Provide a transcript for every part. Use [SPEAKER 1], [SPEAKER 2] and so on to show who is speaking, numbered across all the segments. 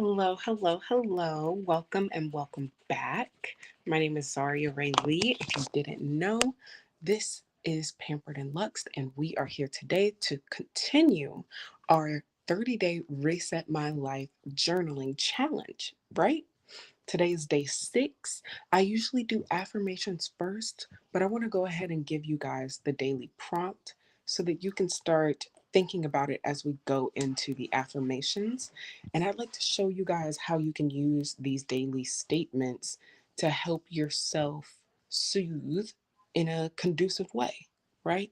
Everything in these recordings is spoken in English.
[SPEAKER 1] Hello, hello, hello. Welcome and welcome back. My name is Zaria Ray Lee. If you didn't know, this is Pampered and Luxed, and we are here today to continue our 30-day Reset My Life journaling challenge, right? Today is day 6. I usually do affirmations first, but I want to go ahead and give you guys the daily prompt so that you can start thinking about it as we go into the affirmations. And I'd like to show you guys how you can use these daily statements to help yourself soothe in a conducive way, right?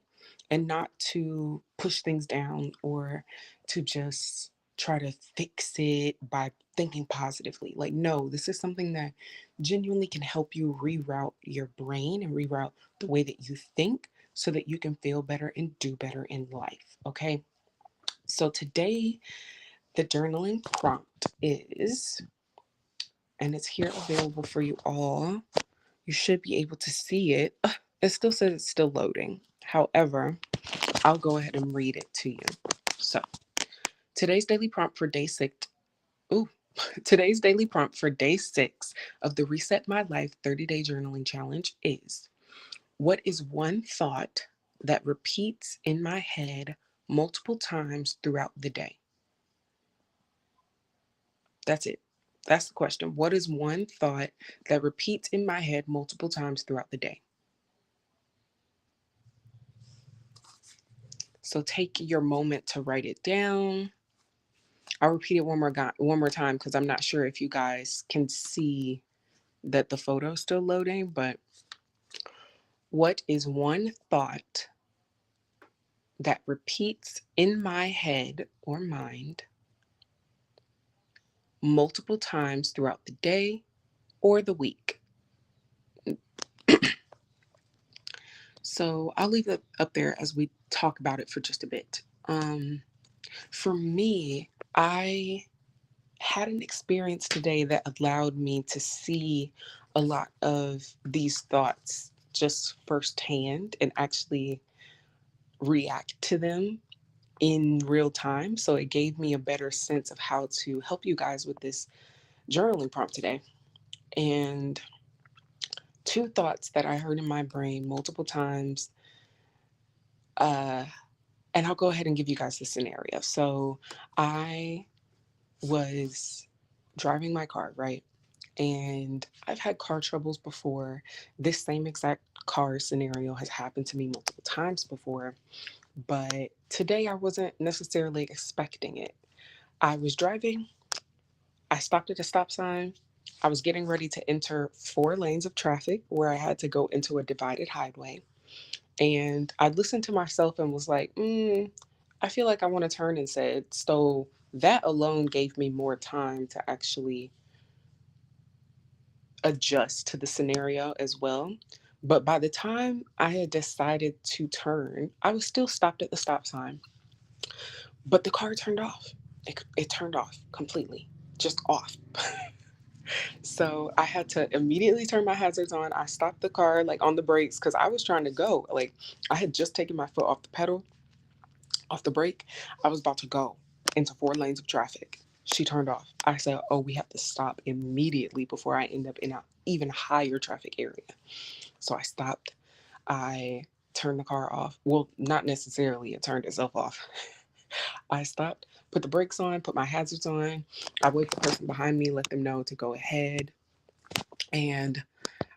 [SPEAKER 1] And not to push things down or to just try to fix it by thinking positively. Like, no, this is something that genuinely can help you reroute your brain and reroute the way that you think so that you can feel better and do better in life. Okay. So today, the journaling prompt is, and it's here available for you all. You should be able to see it. It still says it's still loading. However, I'll go ahead and read it to you. So, today's daily prompt for day 6. Ooh, today's daily prompt for day 6 of the Reset My Life 30-day journaling challenge is: what is one thought that repeats in my head multiple times throughout the day? That's it. That's the question. What is one thought that repeats in my head multiple times throughout the day? So take your moment to write it down. I'll repeat it one more time because I'm not sure if you guys can see that the photo's still loading, but what is one thought that repeats in my head or mind multiple times throughout the day or the week? So I'll leave it up there as we talk about it for just a bit. For me, I had an experience today that allowed me to see a lot of these thoughts just firsthand and actually react to them in real time. So it gave me a better sense of how to help you guys with this journaling prompt today. And two thoughts that I heard in my brain multiple times. Uh, and I'll go ahead and give you guys the scenario. So I was driving my car, right? And I've had car troubles before. This same exact car scenario has happened to me multiple times before. But today I wasn't necessarily expecting it. I was driving, I stopped at a stop sign. I was getting ready to enter 4 lanes of traffic where I had to go into a divided highway. And I listened to myself and was like, I feel like I want to turn instead. So that alone gave me more time to actually adjust to the scenario as well. But by the time I had decided to turn, I was still stopped at the stop sign. But the car turned off. It turned off completely, just off. So I had to immediately turn my hazards on. I stopped the car like on the brakes because I was trying to go. Like I had just taken my foot off the pedal, off the brake. I was about to go into 4 lanes of traffic. She turned off. I said, "Oh, we have to stop immediately before I end up in an even higher traffic area." So I stopped. I turned the car off. Well, not necessarily. It turned itself off. I stopped, put the brakes on, put my hazards on. I waved the person behind me, let them know to go ahead. And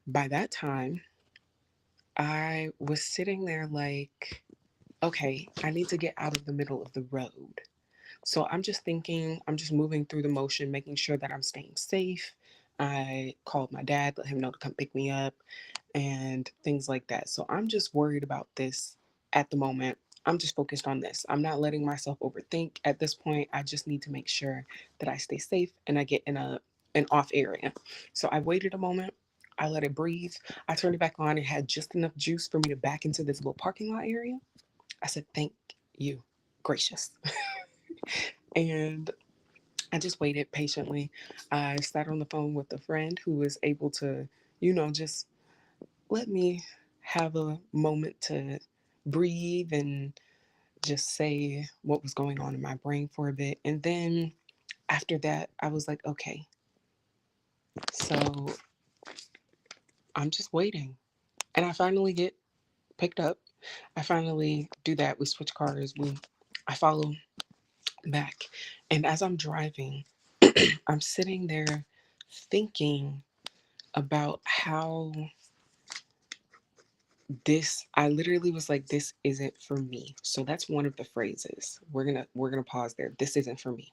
[SPEAKER 1] by that time, I was sitting there like, okay, I need to get out of the middle of the road. So I'm just thinking, I'm just moving through the motion, making sure that I'm staying safe. I called my dad, let him know to come pick me up and things like that. So I'm just worried about this at the moment. I'm just focused on this. I'm not letting myself overthink at this point. I just need to make sure that I stay safe and I get in an off area. So I waited a moment. I let it breathe. I turned it back on. It had just enough juice for me to back into this little parking lot area. I said, "Thank you, gracious." And I just waited patiently. I sat on the phone with a friend who was able to, just let me have a moment to breathe and just say what was going on in my brain for a bit. And then after that, I was like, okay, so I'm just waiting. And I finally get picked up. I finally do that. We switch cars. I follow back. And as I'm driving, I'm sitting there thinking about how I literally was like, this isn't for me. So that's one of the phrases. We're gonna pause there. This isn't for me.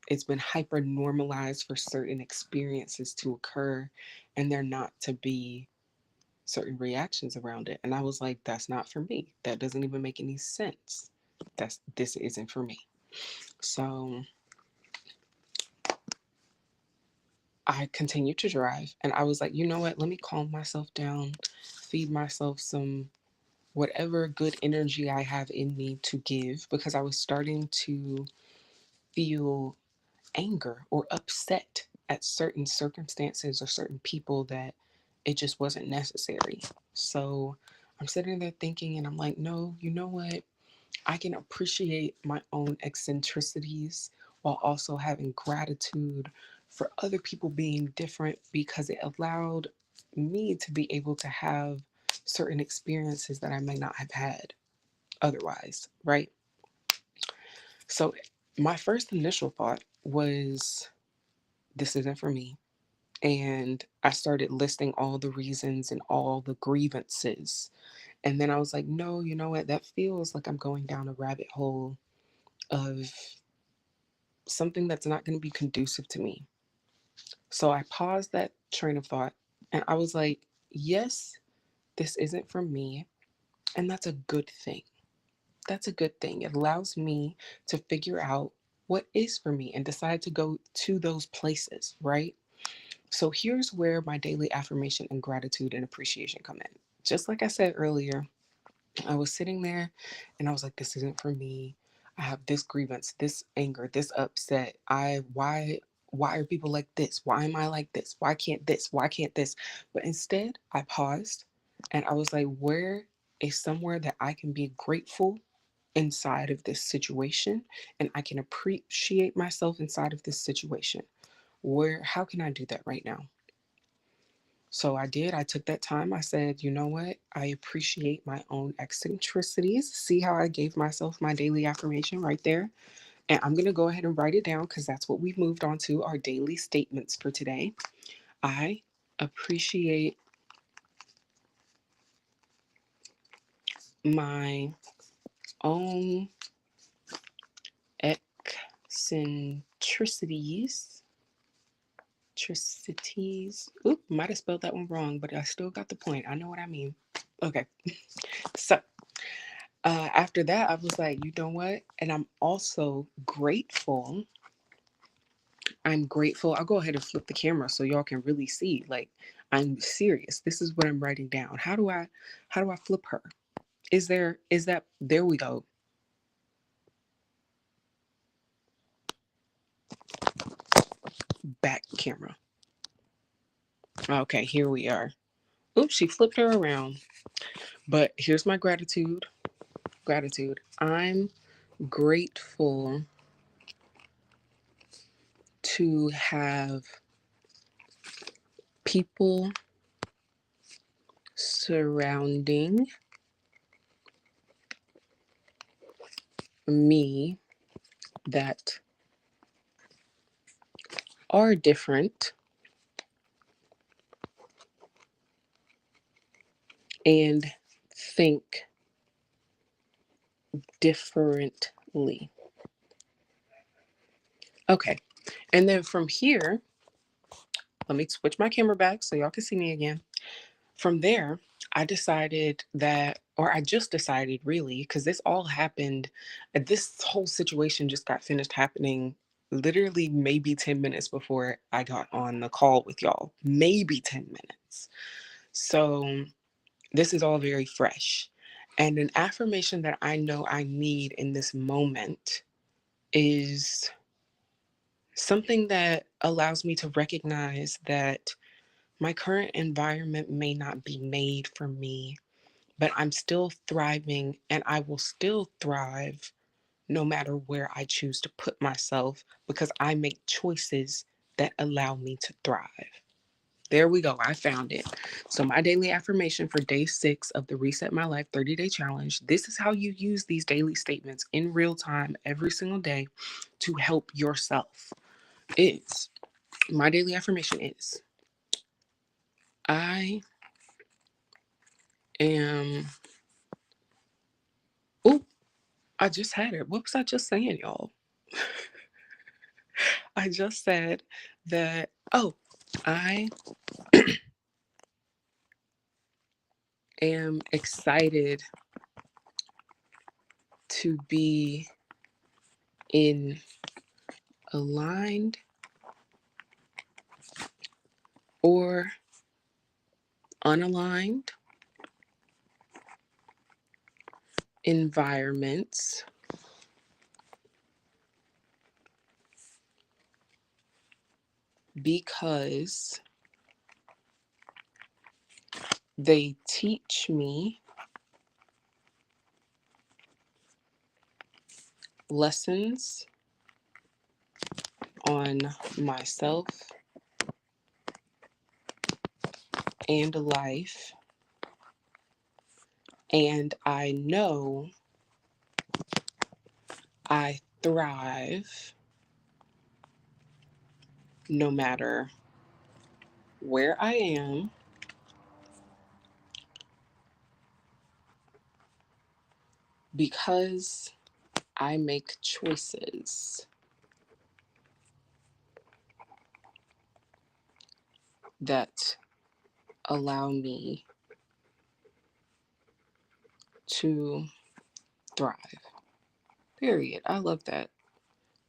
[SPEAKER 1] It's been hyper normalized for certain experiences to occur and there not to be certain reactions around it. And I was like, that's not for me. That doesn't even make any sense. This isn't for me. So I continued to drive and I was like, you know what? Let me calm myself down, feed myself some whatever good energy I have in me to give, because I was starting to feel anger or upset at certain circumstances or certain people that it just wasn't necessary. So I'm sitting there thinking, and I'm like, no, you know what? I can appreciate my own eccentricities while also having gratitude for other people being different, because it allowed me to be able to have certain experiences that I may not have had otherwise, right? So my first initial thought was, this isn't for me. And I started listing all the reasons and all the grievances. And then I was like, no, you know what? That feels like I'm going down a rabbit hole of something that's not going to be conducive to me. So I paused that train of thought and I was like, yes, this isn't for me. And that's a good thing. That's a good thing. It allows me to figure out what is for me and decide to go to those places, right? So here's where my daily affirmation and gratitude and appreciation come in. Just like I said earlier, I was sitting there and I was like, this isn't for me. I have this grievance, this anger, this upset. Why are people like this? Why am I like this? Why can't this? Why can't this? But instead, I paused and I was like, where is somewhere that I can be grateful inside of this situation and I can appreciate myself inside of this situation? How can I do that right now? So I did. I took that time. I said, you know what? I appreciate my own eccentricities. See how I gave myself my daily affirmation right there? And I'm going to go ahead and write it down because that's what we've moved on to, our daily statements for today. I appreciate my own eccentricities. Tricities. Oop, might have spelled that one wrong, but I still got the point. I know what I mean. Okay. So after that, I was like, you know what? And I'm also grateful. I'm grateful. I'll go ahead and flip the camera so y'all can really see. Like, I'm serious. This is what I'm writing down. How do I flip her? There we go. Back camera. Okay, here we are. Oops, she flipped her around. But here's my gratitude. Gratitude. I'm grateful to have people surrounding me that are different and think differently. Okay. And then from here, let me switch my camera back so y'all can see me again. From there, I decided that, or I just decided really, because this all happened, this whole situation just got finished happening literally maybe 10 minutes before I got on the call with y'all. Maybe 10 minutes. So this is all very fresh. And an affirmation that I know I need in this moment is something that allows me to recognize that my current environment may not be made for me, but I'm still thriving and I will still thrive no matter where I choose to put myself, because I make choices that allow me to thrive. There we go. I found it. So, my daily affirmation for day 6 of the Reset My Life 30-day challenge. This is how you use these daily statements in real time every single day to help yourself. Is my daily affirmation is I am. Oh, I just had it. What was I just saying, y'all? I just said that. Oh, I am excited to be in aligned or unaligned environments because they teach me lessons on myself and life, and I know I thrive no matter where I am, because I make choices that allow me to thrive. Period. I love that.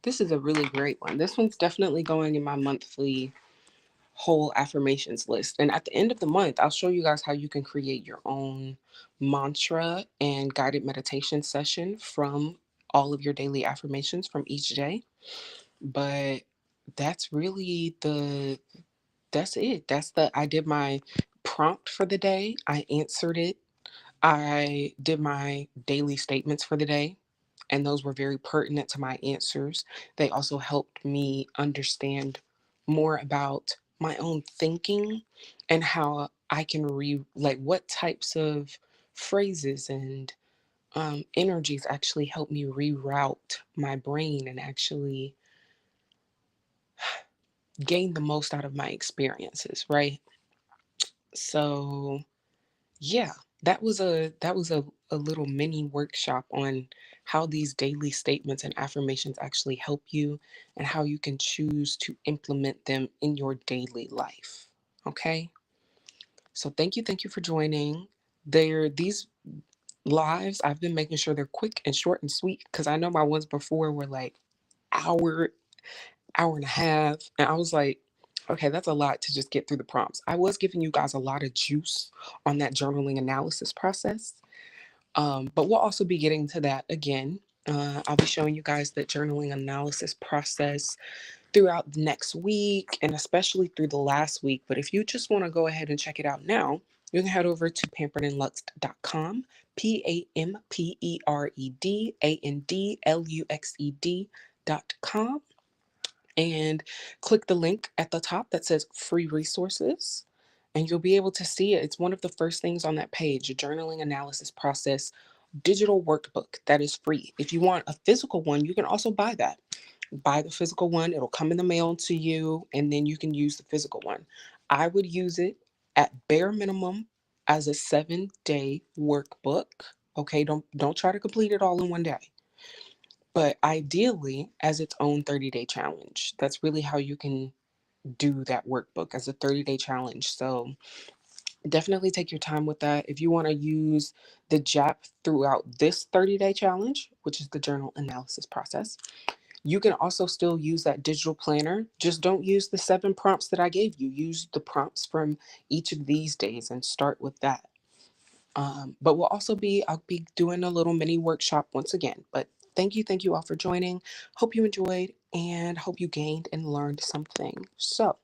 [SPEAKER 1] This is a really great one. This one's definitely going in my monthly whole affirmations list. And at the end of the month, I'll show you guys how you can create your own mantra and guided meditation session from all of your daily affirmations from each day. But that's really that's it. I did my prompt for the day. I answered it. I did my daily statements for the day, and those were very pertinent to my answers. They also helped me understand more about my own thinking and how I can like what types of phrases and energies actually help me reroute my brain and actually gain the most out of my experiences, right? So yeah, that was a little mini workshop on how these daily statements and affirmations actually help you and how you can choose to implement them in your daily life. Okay? So thank you for joining. These lives, I've been making sure they're quick and short and sweet because I know my ones before were like hour, hour and a half. And I was like, okay, that's a lot to just get through the prompts. I was giving you guys a lot of juice on that journaling analysis process. But we'll also be getting to that again. I'll be showing you guys the journaling analysis process throughout next week and especially through the last week. But if you just want to go ahead and check it out now, you can head over to pamperedandluxed.com, PAMPEREDANDLUXED.com, and click the link at the top that says free resources. And you'll be able to see it. It's one of the first things on that page, a journaling analysis process digital workbook that is free. If you want a physical one, you can also buy that. Buy the physical one, it'll come in the mail to you, and then you can use the physical one. I would use it at bare minimum as a 7-day workbook. Okay, don't try to complete it all in one day. But ideally as its own 30-day challenge. That's really how you can do that workbook as a 30-day challenge. So definitely take your time with that. If you want to use the JAP throughout this 30-day challenge, which is the journal analysis process, you can also still use that digital planner. Just don't use the 7 prompts that I gave you. Use the prompts from each of these days and start with that. But I'll be doing a little mini workshop once again. But thank you all for joining. Hope you enjoyed and hope you gained and learned something. So